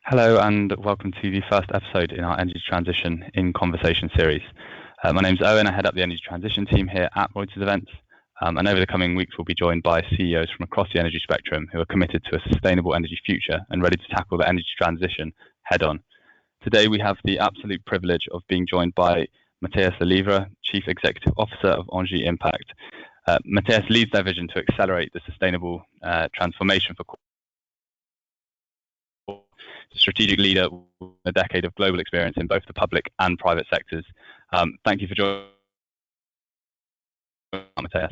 Hello and welcome to the first episode in our Energy Transition in Conversation series. My name's Owen, I head up the Energy Transition team here at Reuters Events, and over the coming weeks we'll be joined by CEOs from across the energy spectrum who are committed to a sustainable energy future and ready to tackle the energy transition head on. Today we have the absolute privilege of being joined by Mathias Lelievre, Chief Executive Officer of ENGIE Impact. Mathias leads their vision to accelerate the sustainable transformation for strategic leader with a decade of global experience in both the public and private sectors. Thank you for joining, Mathias.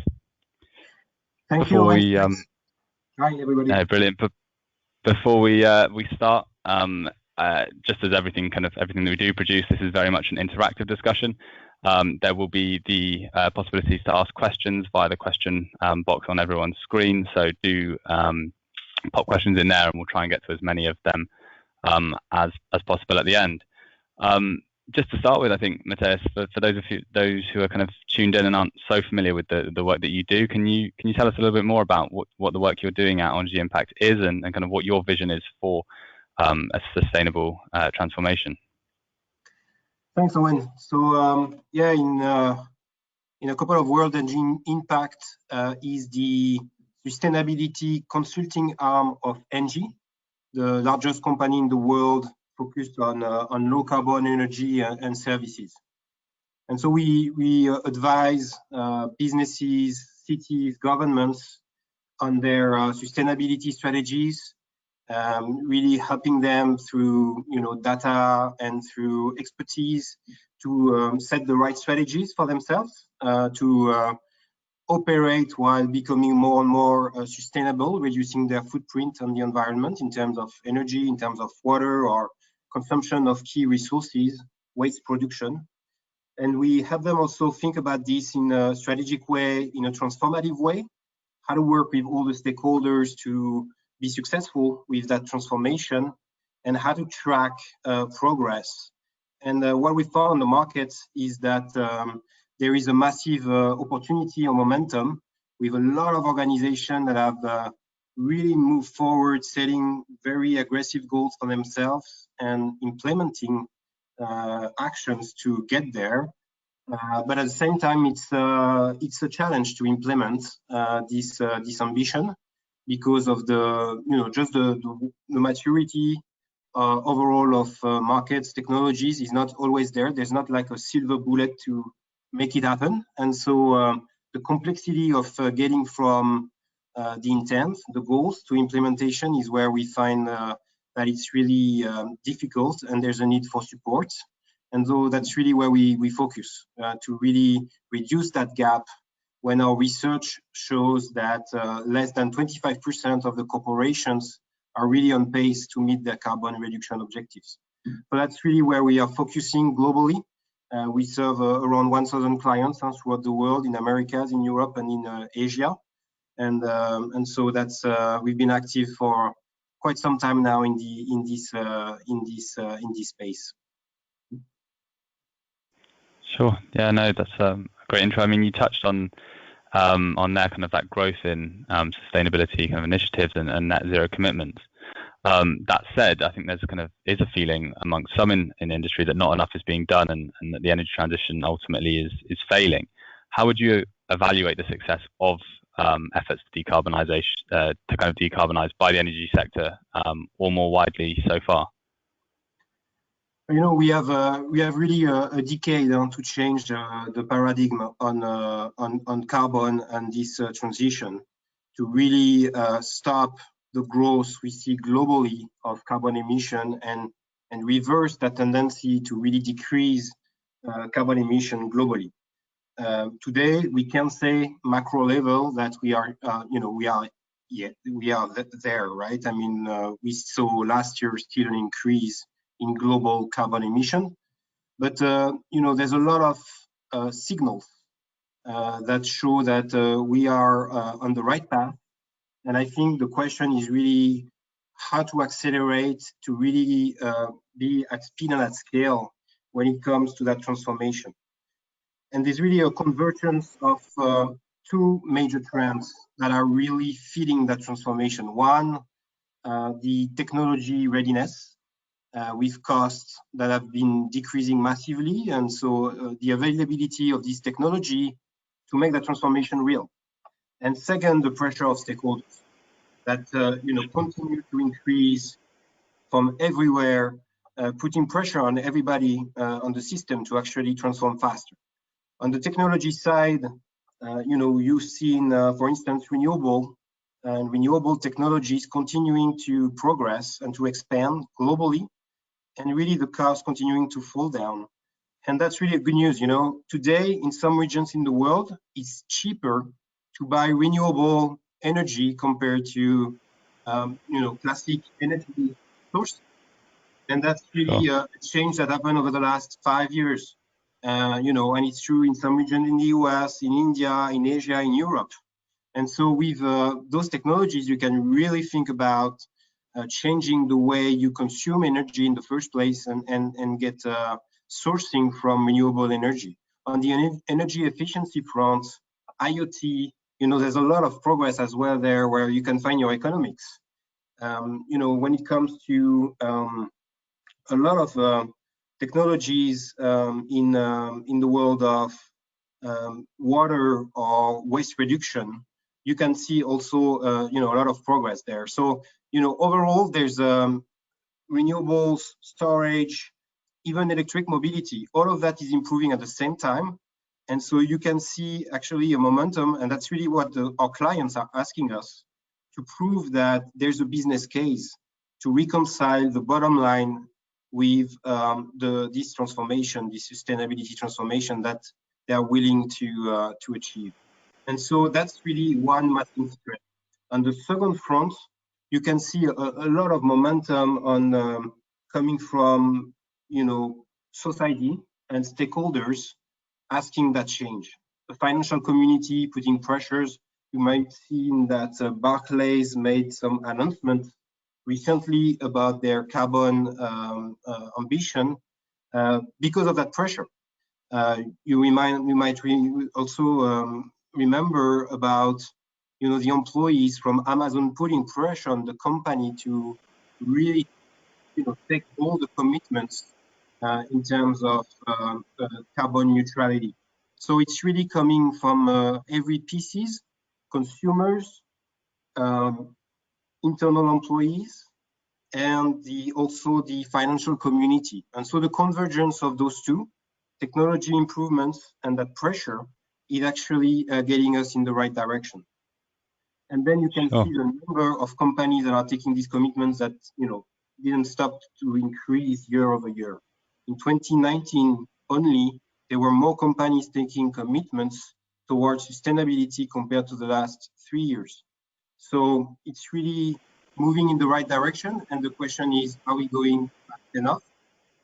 Thank you. Hi, everybody. Brilliant. Before we start, just as everything that we do produce, this is very much an interactive discussion. There will be the possibilities to ask questions via the question box on everyone's screen. So do pop questions in there, and we'll try and get to as many of them as possible at the end. Just to start with, I think, Mathias, for those who are kind of tuned in and aren't so familiar with the work that you do, can you tell us a little bit more about what the work you're doing at ENGIE Impact is and kind of what your vision is for a sustainable transformation? Thanks, Owen. So in a couple of words, ENGIE Impact is the sustainability consulting arm of ENGIE, the largest company in the world focused on low carbon energy and services. And so we advise businesses, cities, governments on their sustainability strategies, really helping them through data and through expertise to set the right strategies for themselves to operate while becoming more and more sustainable, reducing their footprint on the environment in terms of energy, in terms of water or consumption of key resources, waste production. And we help them also think about this in a strategic way, in a transformative way, how to work with all the stakeholders to be successful with that transformation and how to track progress. And what we found on the market is that there is a massive opportunity or momentum with a lot of organizations that have really moved forward, setting very aggressive goals for themselves and implementing actions to get there. But at the same time, it's a challenge to implement this ambition because of the maturity overall of markets, technologies is not always there. There's not like a silver bullet to make it happen. And so the complexity of getting from the intent, the goals to implementation is where we find that it's really difficult and there's a need for support. And so that's really where we focus to really reduce that gap when our research shows that less than 25% of the corporations are really on pace to meet their carbon reduction objectives. So that's really where we are focusing globally. We serve around 1,000 clients throughout the world, in Americas, in Europe, and in Asia, and so that's we've been active for quite some time now in this space. Sure. Yeah. No, that's a great intro. I mean, you touched on that kind of that growth in sustainability kind of initiatives and net zero commitments. That said, I think there's is a feeling amongst some in industry that not enough is being done and that the energy transition ultimately is failing. How would you evaluate the success of efforts to decarbonize by the energy sector or more widely so far? We have really a decade to change the paradigm on carbon and this transition to really stop the growth we see globally of carbon emission and reverse that tendency to really decrease carbon emission globally. Today, we can say macro level that we are there, right? I mean, we saw last year still an increase in global carbon emission, but there's a lot of signals that show that we are on the right path. And I think the question is really how to accelerate to really be at speed and at scale when it comes to that transformation. And there's really a convergence of two major trends that are really feeding that transformation. One, the technology readiness. with costs that have been decreasing massively, and so the availability of this technology to make that transformation real. And second, the pressure of stakeholders that continue to increase from everywhere, putting pressure on everybody on the system to actually transform faster. On the technology side, you've seen, for instance, renewable technologies continuing to progress and to expand globally, and really the costs continuing to fall down. And that's really good news. Today in some regions in the world, it's cheaper to buy renewable energy compared to classic energy sources. And that's really a change that happened over the last 5 years. And it's true in some regions in the US, in India, in Asia, in Europe. And so with those technologies, you can really think about changing the way you consume energy in the first place and get sourcing from renewable energy. On the energy efficiency front, IoT, there's a lot of progress as well there where you can find your economics. When it comes to a lot of technologies in the world of water or waste reduction, you can see also a lot of progress there. So overall, there's renewables, storage, even electric mobility. All of that is improving at the same time, and so you can see actually a momentum, and that's really what our clients are asking us to prove that there's a business case to reconcile the bottom line with this transformation, this sustainability transformation that they are willing to achieve. And so that's really one massive threat. On the second front, you can see a lot of momentum on coming from society and stakeholders asking that change. The financial community putting pressures. You might have seen that Barclays made some announcements recently about their carbon ambition because of that pressure. You might also remember about the employees from Amazon putting pressure on the company to really take all the commitments in terms of carbon neutrality. So it's really coming from every pieces, consumers, internal employees, and also the financial community. And so the convergence of those two, technology improvements and that pressure, is actually getting us in the right direction. And then you can see the number of companies that are taking these commitments that didn't stop to increase year over year. In 2019 only, there were more companies taking commitments towards sustainability compared to the last 3 years. So it's really moving in the right direction, and the question is, are we going fast enough?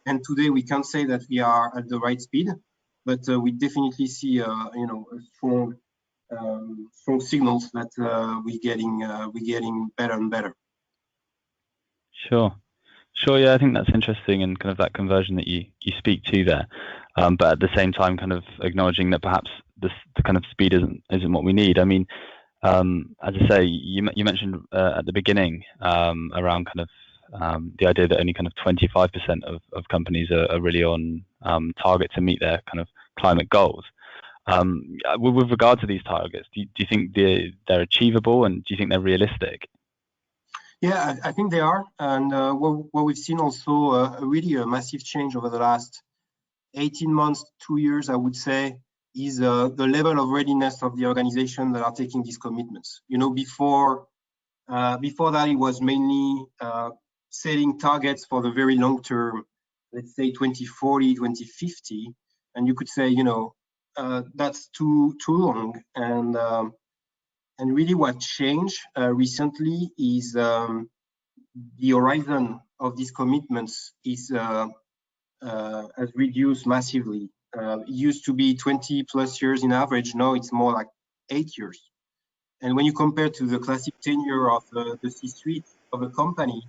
And today we can't say that we are at the right speed, but we definitely see strong signals that we're getting better and better. Sure, yeah, I think that's interesting, and kind of that conversion that you speak to there, but at the same time kind of acknowledging that perhaps the kind of speed isn't what we need. I mean, as I say, you mentioned at the beginning around kind of the idea that only kind of 25% of companies are really on target to meet their kind of climate goals. With regard to these targets, do you think they're achievable, and do you think they're realistic? Yeah, I think they are, and what we've seen also really a massive change over the last 18 months, 2 years, I would say, is the level of readiness of the organization that are taking these commitments. Before that, it was mainly setting targets for the very long term, let's say 2040, 2050, and you could say, that's too long. And really what changed recently is the horizon of these commitments has reduced massively. It used to be 20 plus years in average. Now it's more like 8 years. And when you compare to the classic tenure of the C-suite of a company,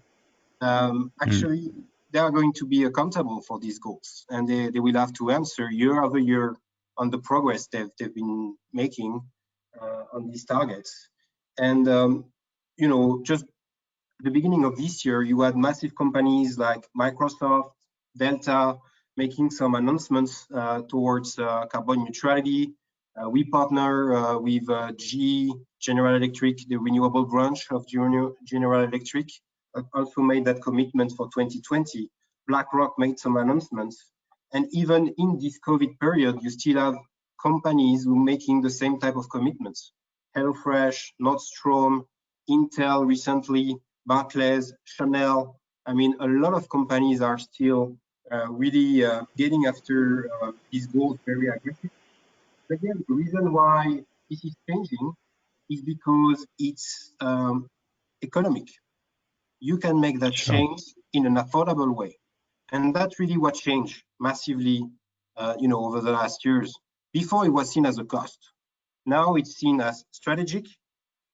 actually they are going to be accountable for these goals, and they will have to answer year over year on the progress they've been making on these targets. And just at the beginning of this year, you had massive companies like Microsoft, Delta, making some announcements towards carbon neutrality. We partner with GE, General Electric, the renewable branch of General Electric, also made that commitment for 2020. BlackRock made some announcements. And even in this COVID period, you still have companies who are making the same type of commitments. HelloFresh, Nordstrom, Intel recently, Barclays, Chanel. I mean, a lot of companies are still really getting after these goals very aggressively. Again, the reason why this is changing is because it's economic. You can make that change in an affordable way. And that's really what changed massively over the last years. Before, it was seen as a cost. Now it's seen as strategic,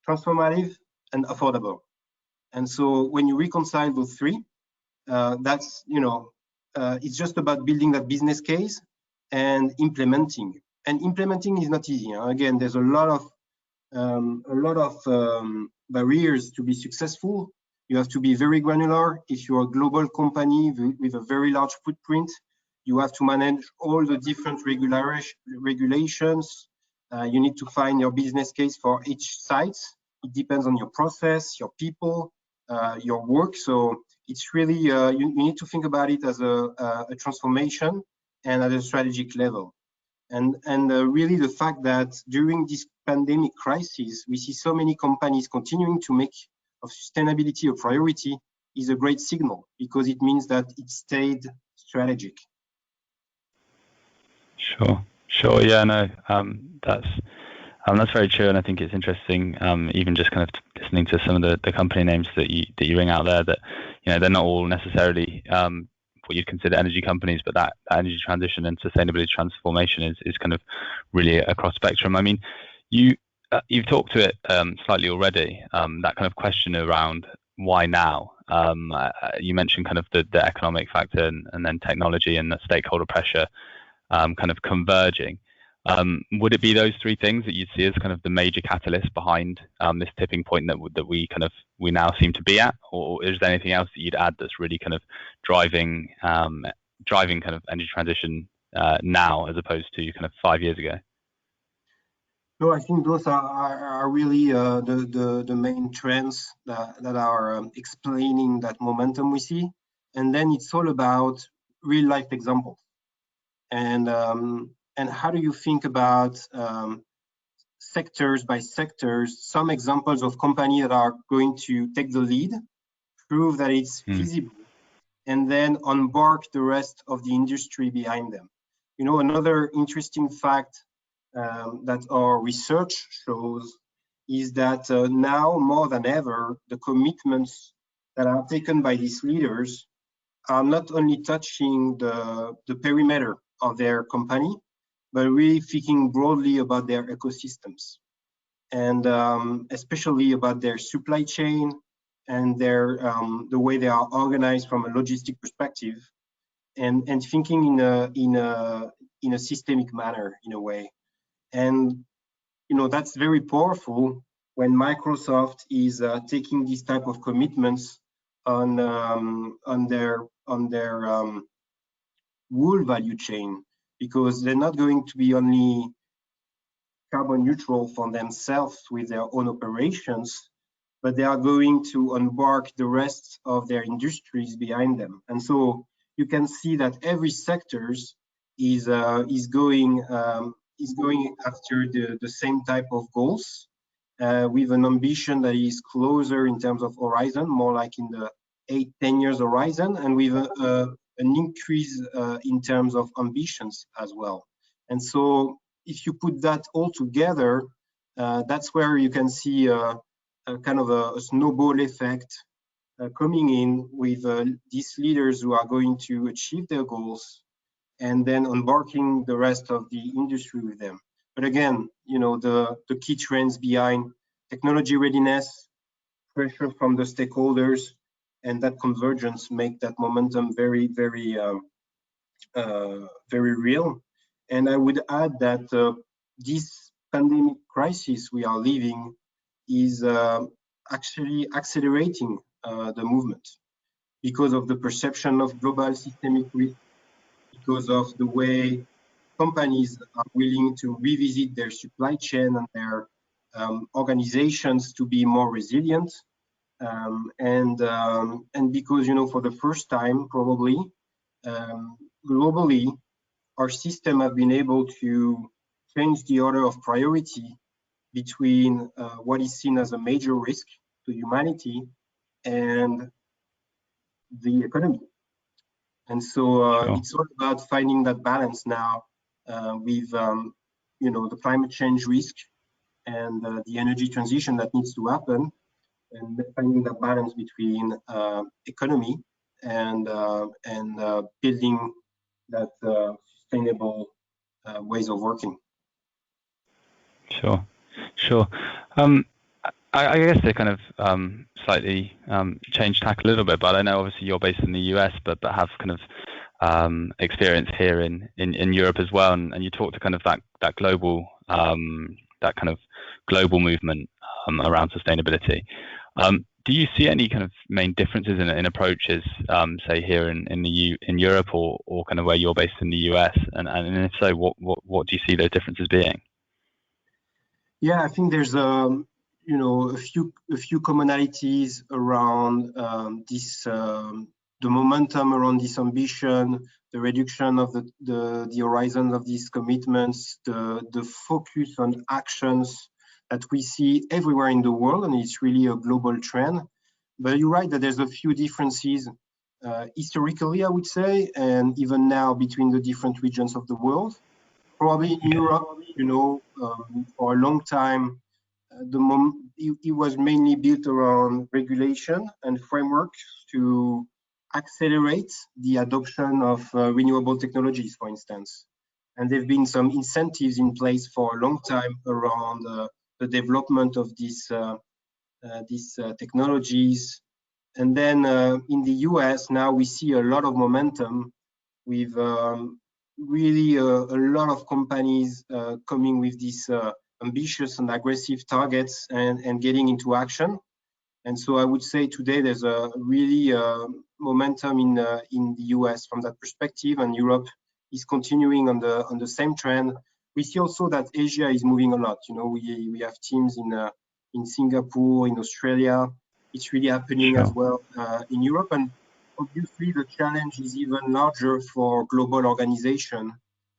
transformative, and affordable. And so when you reconcile those three, that's, it's just about building that business case and implementing. And implementing is not easy. Again, there's a lot of barriers to be successful. You have to be very granular. If you're a global company with a very large footprint, you have to manage all the different regulations. You need to find your business case for each site. It depends on your process, your people, your work. So it's really, you need to think about it as a transformation and at a strategic level. And really the fact that during this pandemic crisis, we see so many companies continuing to make of sustainability a priority is a great signal, because it means that it stayed strategic. Sure. Yeah, no, that's very true, and I think it's interesting, even just kind of listening to some of the company names that you ring out there, that they're not all necessarily what you'd consider energy companies, but that energy transition and sustainability transformation is kind of really across spectrum. I mean, you've talked to it slightly already, that kind of question around why now. You mentioned kind of the economic factor and then technology and the stakeholder pressure kind of converging. Would it be those three things that you'd see as kind of the major catalyst behind this tipping point that we now seem to be at, or is there anything else that you'd add that's really kind of driving kind of energy transition now as opposed to kind of 5 years ago? No, I think those are really the main trends that are explaining that momentum we see, and then it's all about real life examples. And how do you think about sectors by sectors, some examples of companies that are going to take the lead, prove that it's feasible, and then embark the rest of the industry behind them. Another interesting fact that our research shows is that now more than ever, the commitments that are taken by these leaders are not only touching the perimeter of their company, but really thinking broadly about their ecosystems, and especially about their supply chain and the way they are organized from a logistic perspective, and thinking in a systemic manner, in a way. And that's very powerful when Microsoft is taking these type of commitments on their whole value chain, because they're not going to be only carbon neutral for themselves with their own operations, but they are going to embark the rest of their industries behind them. And so you can see that every sector is going after the same type of goals, with an ambition that is closer in terms of horizon, more like in the 8-10 years horizon, and with an increase in terms of ambitions as well. And so if you put that all together, that's where you can see a kind of a snowball effect coming in with these leaders who are going to achieve their goals, and then embarking the rest of the industry with them. But again, the key trends behind technology readiness, pressure from the stakeholders, and that convergence make that momentum very, very, very real. And I would add that this pandemic crisis we are living is actually accelerating the movement because of the perception of global systemic risk, because of the way companies are willing to revisit their supply chain and their organizations to be more resilient, and because, you know, for the first time probably globally, our system have been able to change the order of priority between what is seen as a major risk to humanity and the economy. And so Sure. it's all about finding that balance now with you know, the climate change risk and the energy transition that needs to happen, and finding that balance between economy and building that sustainable ways of working. Sure, sure. I guess they kind of slightly change tack a little bit, but I know obviously you're based in the US, but have kind of experience here in Europe as well, and you talk to kind of that global that kind of global movement around sustainability. Do you see any kind of main differences in approaches, say here in Europe or kind of where you're based in the US, and if so, what do you see those differences being? Yeah, I think there's you know, a few commonalities around this the momentum around this ambition, the reduction of the horizon of these commitments, the focus on actions that we see everywhere in the world, and it's really a global trend. But you're right that there's a few differences historically, I would say, and even now between the different regions of the world. Probably in Europe, you know, for a long time, it was mainly built around regulation and frameworks to accelerate the adoption of renewable technologies, for instance. And there have been some incentives in place for a long time around the development of these technologies. And then in the US, now we see a lot of momentum with really a lot of companies coming with these ambitious and aggressive targets and getting into action. And so I would say today there's a really momentum in the US from that perspective, and Europe is continuing on the same trend. We see also that Asia is moving a lot. You know, we have teams in Singapore, in Australia. It's really happening Sure. as well in Europe, and obviously the challenge is even larger for global organization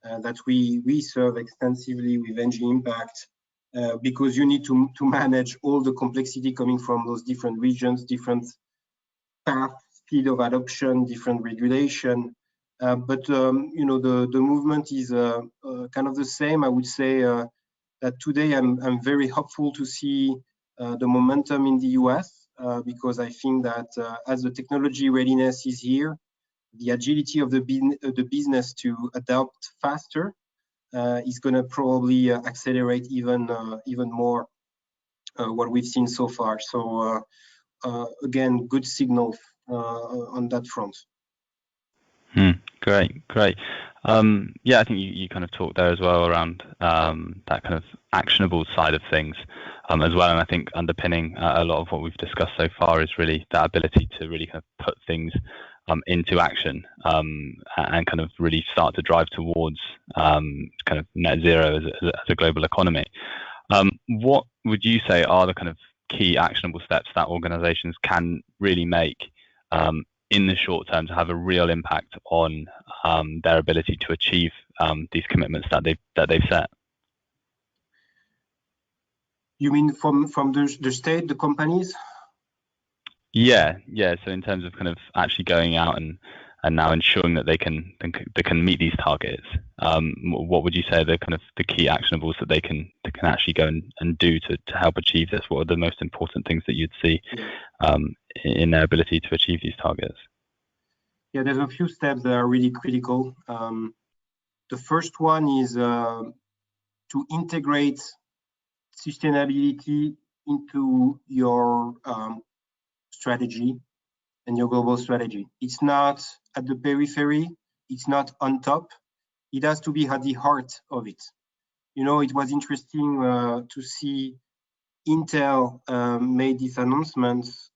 that we serve extensively with NG Impact, because you need to manage all the complexity coming from those different regions, different path, speed of adoption, different regulation. But you know, the movement is kind of the same. I would say that today I'm very hopeful to see the momentum in the US, because I think that as the technology readiness is here, the agility of the business to adapt faster is going to probably accelerate even more what we've seen so far. So again, good signal on that front. Great. Yeah, I think you kind of talked there as well around that kind of actionable side of things as well. And I think underpinning a lot of what we've discussed so far is really that ability to really kind of put things into action and kind of really start to drive towards kind of net zero as a global economy. What would you say are the kind of key actionable steps that organizations can really make in the short term to have a real impact on their ability to achieve these commitments that they've set? You mean from the state, the companies? Yeah. So in terms of kind of actually going out and now ensuring that they can meet these targets, what would you say are the kind of the key actionables that they can actually go and do to help achieve this? What are the most important things that you'd see in their ability to achieve these targets? Yeah, there's a few steps that are really critical. The first one is to integrate sustainability into your strategy and your global strategy. It's not at the periphery, it's not on top, it has to be at the heart of it. You know, it was interesting to see Intel made these announcements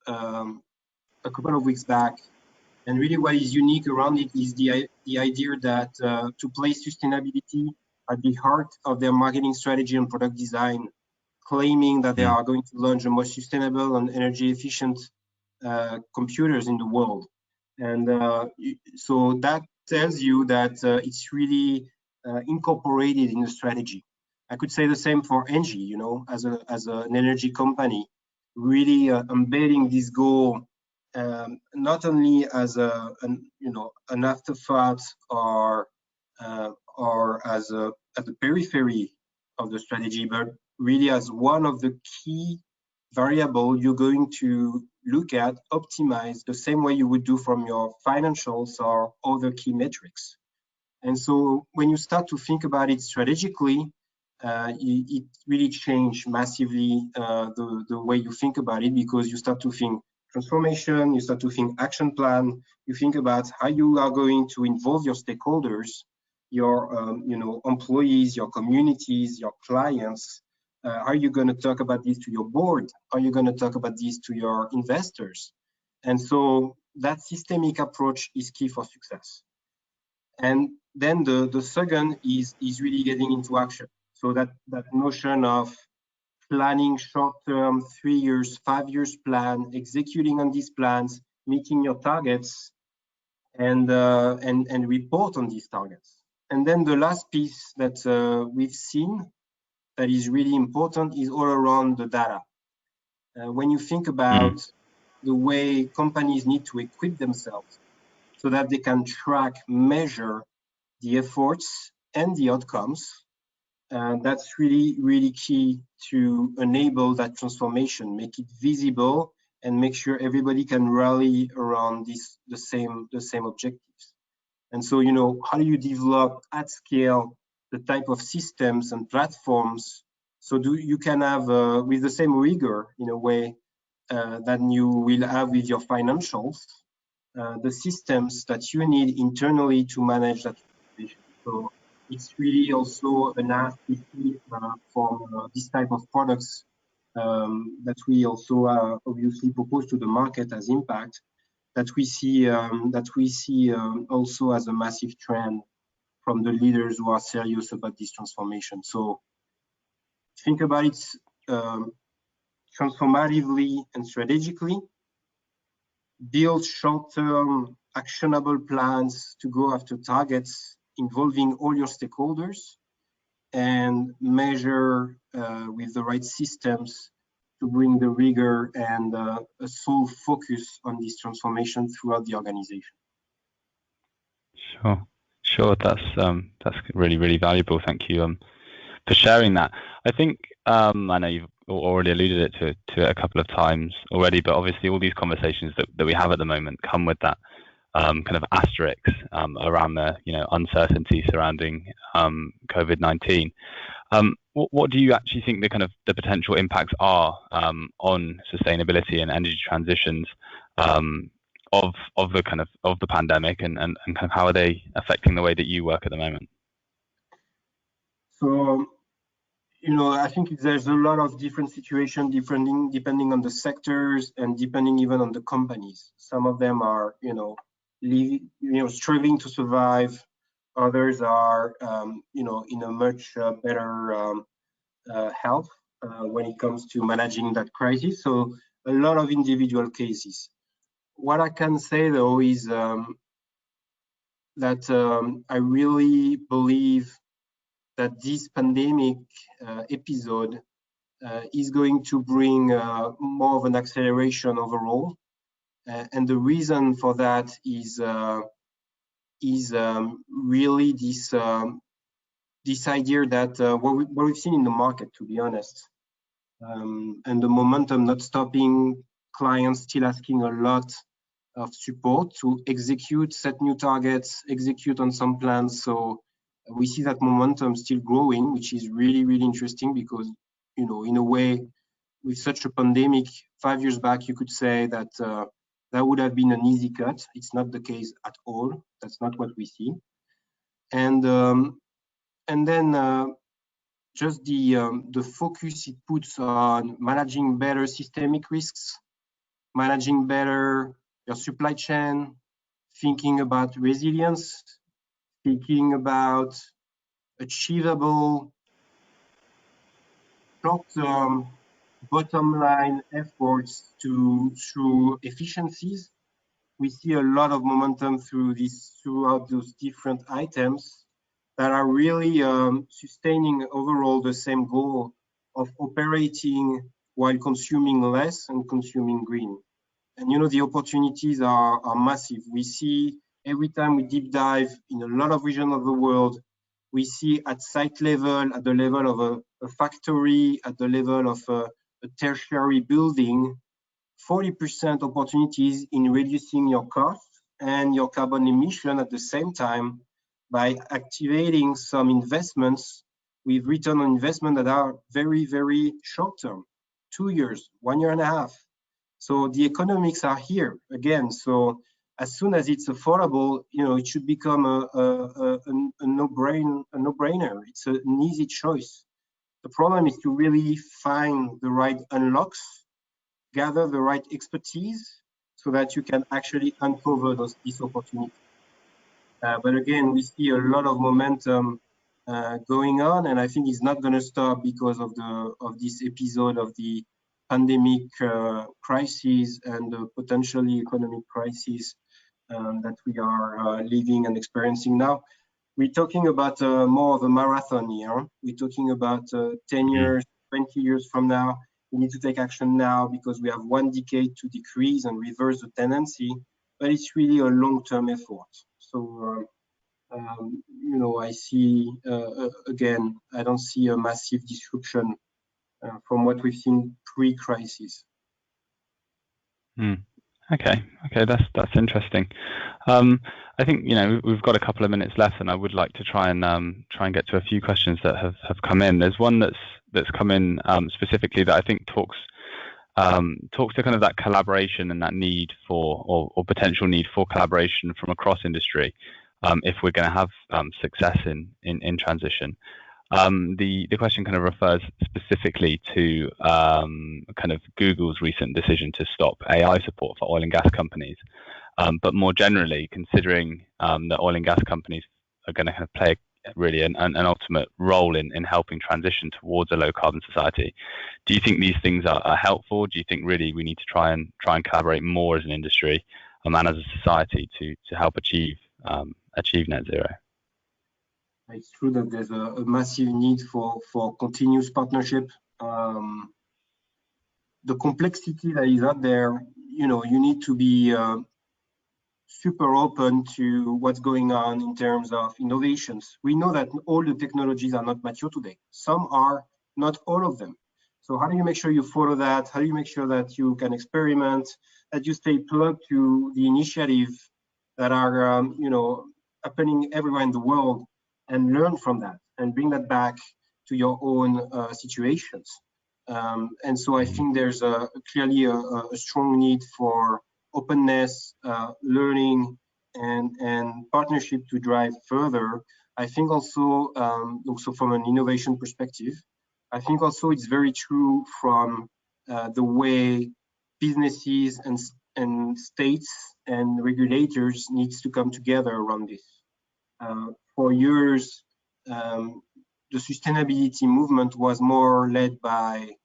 a couple of weeks back. And really what is unique around it is the idea that to place sustainability at the heart of their marketing strategy and product design, claiming that they are going to launch the most sustainable and energy efficient computers in the world. And so that tells you that it's really incorporated in the strategy. I could say the same for Engie, you know, as an energy company, really embedding this goal not only as an afterthought or as at the periphery of the strategy, but really as one of the key variable you're going to look at, optimize the same way you would do from your financials or other key metrics. And so when you start to think about it strategically, it really changed massively the way you think about it, because you start to think transformation, you start to think action plan, you think about how you are going to involve your stakeholders, your employees, your communities, your clients. Are you going to talk about this to your board? Are you going to talk about this to your investors? And so that systemic approach is key for success. And then the second is really getting into action. So that notion of planning short-term, 3 years, 5 years plan, executing on these plans, meeting your targets, and report on these targets. And then the last piece that we've seen that is really important is all around the data. When you think about the way companies need to equip themselves so that they can track, measure the efforts and the outcomes, that's really, really key to enable that transformation, make it visible, and make sure everybody can rally around the same objectives. And so, you know, how do you develop at scale the type of systems and platforms so you can have with the same rigor in a way than you will have with your financials, the systems that you need internally to manage that transformation. So it's really also an ask for this type of products that we also obviously propose to the market as impact, that we see also as a massive trend from the leaders who are serious about this transformation. So think about it transformatively and strategically, build short-term actionable plans to go after targets involving all your stakeholders, and measure with the right systems to bring the rigor and a sole focus on this transformation throughout the organization. Sure. That's really, really valuable. Thank you for sharing that. I think I know you've already alluded to it a couple of times already, but obviously all these conversations that we have at the moment come with that kind of asterisk around the uncertainty surrounding COVID-19. What do you actually think the potential impacts are on sustainability and energy transitions of the pandemic, and kind of how are they affecting the way that you work at the moment? So, I think there's a lot of different situations depending on the sectors and depending even on the companies. Some of them are, struggling to survive. Others are, in a much better health when it comes to managing that crisis. So a lot of individual cases. What I can say though is that I really believe that this pandemic episode is going to bring more of an acceleration overall, and the reason for that is really this idea that what we've seen in the market, to be honest, and the momentum not stopping, clients still asking a lot of support to execute, set new targets, execute on some plans. So we see that momentum still growing, which is really, really interesting, because, in a way, with such a pandemic 5 years back, you could say that that would have been an easy cut. It's not the case at all. That's not what we see. And then just the focus it puts on managing better systemic risks, managing better your supply chain, thinking about resilience, thinking about achievable short-term bottom line efforts through efficiencies. We see a lot of momentum throughout those different items that are really sustaining overall the same goal of operating while consuming less and consuming green. And the opportunities are massive. We see every time we deep dive in a lot of regions of the world, we see at site level, at the level of a factory, at the level of a tertiary building, 40% opportunities in reducing your cost and your carbon emission at the same time by activating some investments with return on investment that are very, very short term, 2 years, 1 year and a half. So the economics are here again. So as soon as it's affordable, it should become a no-brainer. It's an easy choice. The problem is to really find the right unlocks, gather the right expertise so that you can actually uncover these opportunities. But again, we see a lot of momentum going on, and I think it's not going to stop because of this episode of the pandemic crisis and the potentially economic crisis that we are living and experiencing now. We're talking about more of a marathon here. We're talking about 10 years, 20 years from now. We need to take action now because we have 1 decade to decrease and reverse the tendency, but it's really a long-term effort. So, I see, again, I don't see a massive disruption from what we've seen pre-crisis. Okay, that's interesting. I think we've got a couple of minutes left, and I would like to try and get to a few questions that have come in. There's one that's come in specifically that I think talks to kind of that collaboration and that need for or potential need for collaboration from across industry if we're going to have success in transition. The question kind of refers specifically to kind of Google's recent decision to stop AI support for oil and gas companies, but more generally, considering that oil and gas companies are going to kind of play really an ultimate role in helping transition towards a low carbon society. Do you think these things are helpful? Do you think really we need to try and collaborate more as an industry and as a society to help achieve net zero? It's true that there's a massive need for continuous partnership. The complexity that is out there, you need to be super open to what's going on in terms of innovations. We know that all the technologies are not mature today. Some are, not all of them. So how do you make sure you follow that? How do you make sure that you can experiment, that you stay plugged to the initiatives that are, happening everywhere in the world, and learn from that and bring that back to your own situations. And so I think there's clearly a strong need for openness, learning, and partnership to drive further. I think also from an innovation perspective, I think also it's very true from the way businesses and states and regulators needs to come together around this. For years, the sustainability movement was more led by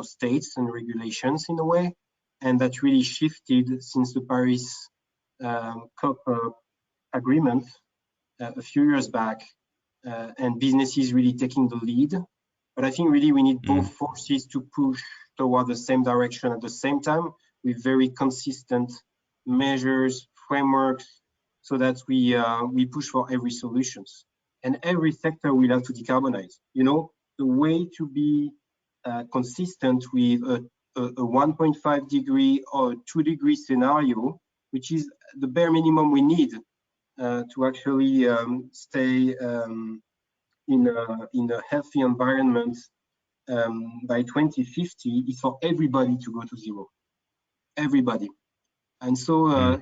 states and regulations in a way, and that really shifted since the Paris COP agreement a few years back, and businesses really taking the lead. But I think really we need both forces to push toward the same direction at the same time with very consistent measures, frameworks, so that we push for every solutions. And every sector will have to decarbonize. The way to be consistent with a 1.5 degree or 2 degree scenario, which is the bare minimum we need to actually stay in a healthy environment by 2050, is for everybody to go to zero. Everybody. And so,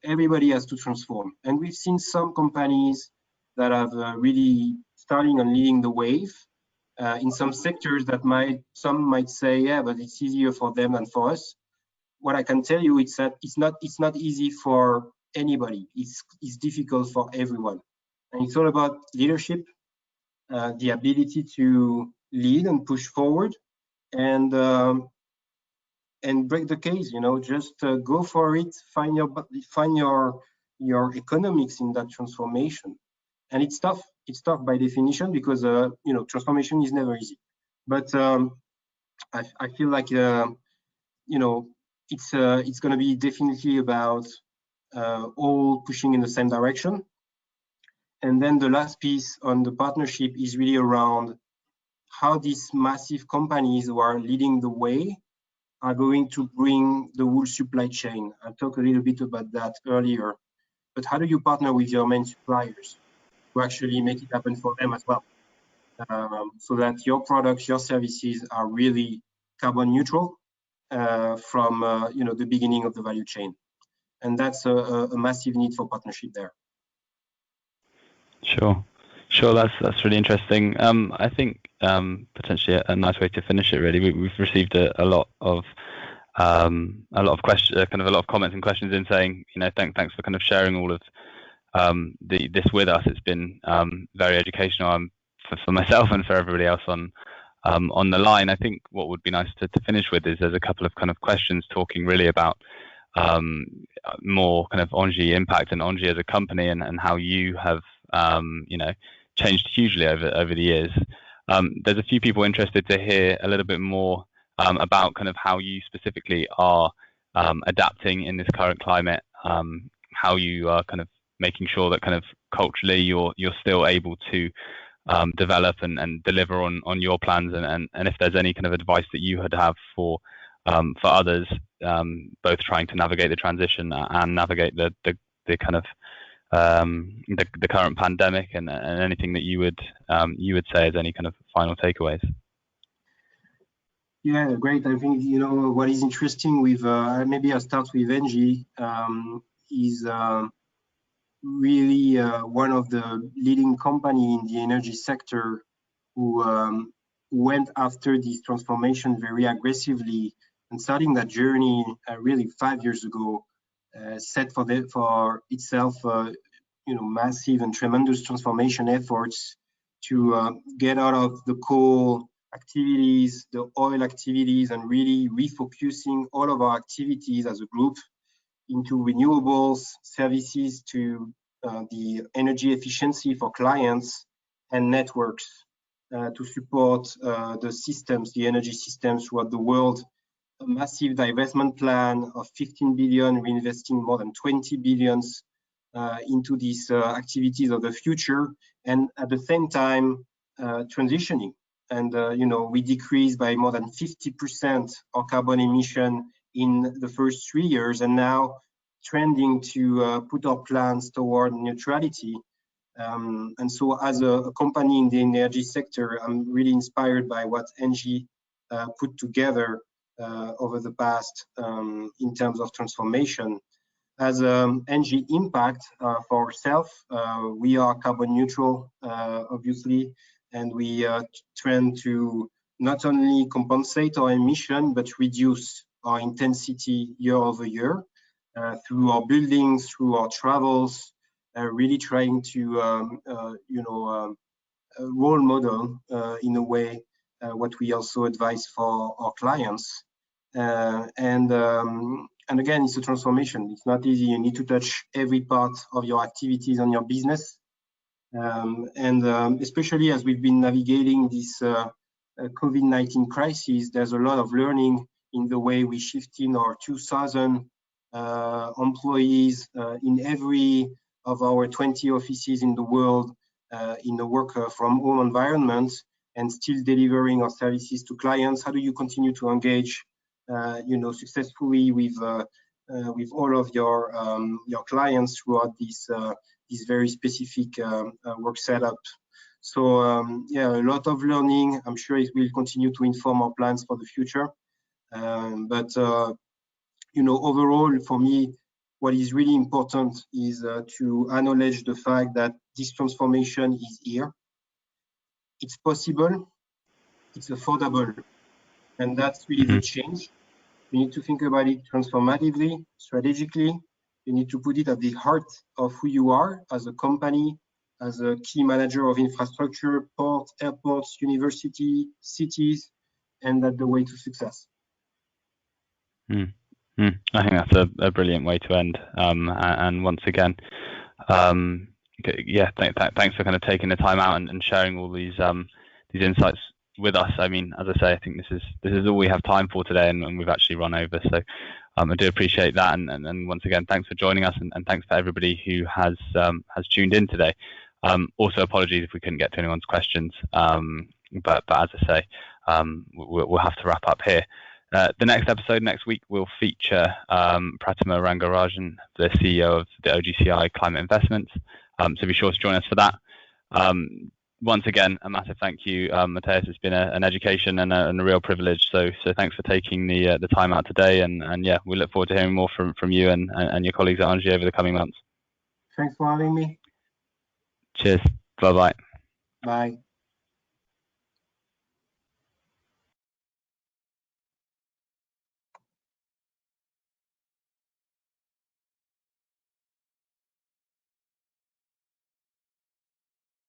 everybody has to transform. And we've seen some companies that have really starting and leading the wave in some sectors that some might say, yeah, but it's easier for them than for us. what I can tell you is that it's not easy for anybody. It's difficult for everyone, and it's all about leadership, the ability to lead and push forward, and break the case. Just go for it. Find your economics in that transformation, and it's tough. It's tough by definition because transformation is never easy. But I feel like it's going to be definitely about all pushing in the same direction. And then the last piece on the partnership is really around how these massive companies who are leading the way are going to bring the whole supply chain. I talked a little bit about that earlier, but how do you partner with your main suppliers to actually make it happen for them as well? So that your products, your services are really carbon neutral from the beginning of the value chain. And that's a massive need for partnership there. Sure, that's really interesting. I think potentially a nice way to finish it. Really, we've received a lot of questions, a lot of comments and questions in saying, thanks for kind of sharing all of this with us. It's been very educational for myself and for everybody else on the line. I think what would be nice to finish with is there's a couple of kind of questions talking really about more kind of Engie impact and Engie as a company and how you have changed hugely over the years. There's a few people interested to hear a little bit more about kind of how you specifically are adapting in this current climate, how you are kind of making sure that kind of culturally you're still able to develop and deliver on your plans, and if there's any kind of advice that you would have for others, both trying to navigate the transition and navigate the kind of the current pandemic, and anything that you would say as any kind of final takeaways. Yeah, great. I think what is interesting with maybe I'll start with Engie is really one of the leading company in the energy sector who went after this transformation very aggressively, and starting that journey really 5 years ago, set for itself massive and tremendous transformation efforts to get out of the coal activities, the oil activities, and really refocusing all of our activities as a group into renewables, services to the energy efficiency for clients, and networks to support the systems, the energy systems throughout the world. A massive divestment plan of 15 billion, reinvesting more than 20 billions into these activities of the future, and at the same time transitioning. And we decreased by more than 50% our carbon emission in the first 3 years, and now trending to put our plans toward neutrality. And so as a company in the energy sector, I'm really inspired by what Engie put together over the past in terms of transformation. As Engie impact for ourselves, we are carbon neutral, obviously, and we trend to not only compensate our emission, but reduce our intensity year over year through our buildings, through our travels, really trying to role model in a way what we also advise for our clients. And again, it's a transformation. It's not easy. You need to touch every part of your activities and your business. Especially as we've been navigating this COVID-19 crisis, there's a lot of learning in the way we shift in our 2,000 employees in every of our 20 offices in the world in a work from home environment, and still delivering our services to clients. How do you continue to engage successfully with all of your clients throughout this very specific work setup? So yeah, a lot of learning. I'm sure it will continue to inform our plans for the future. But overall, for me, what is really important is to acknowledge the fact that this transformation is here. It's possible. It's affordable. And that's really the change. You need to think about it transformatively, strategically. You need to put it at the heart of who you are as a company, as a key manager of infrastructure, ports, airports, university, cities, and that's the way to success. I think that's a brilliant way to end. And once again, thanks for kind of taking the time out and sharing all these insights with us. I mean, as I say, I think this is all we have time for today, and we've actually run over. So I do appreciate that. And once again, thanks for joining us, and thanks for everybody who has tuned in today. Also, apologies if we couldn't get to anyone's questions. But as I say, we'll have to wrap up here. The next episode next week will feature Pratima Rangarajan, the CEO of the OGCI Climate Investments. So be sure to join us for that. Once again, a massive thank you, Mathias. It's been an education and a real privilege. So thanks for taking the time out today. And yeah, we look forward to hearing more from you and your colleagues at Engie over the coming months. Thanks for having me. Cheers. Bye-bye. Bye.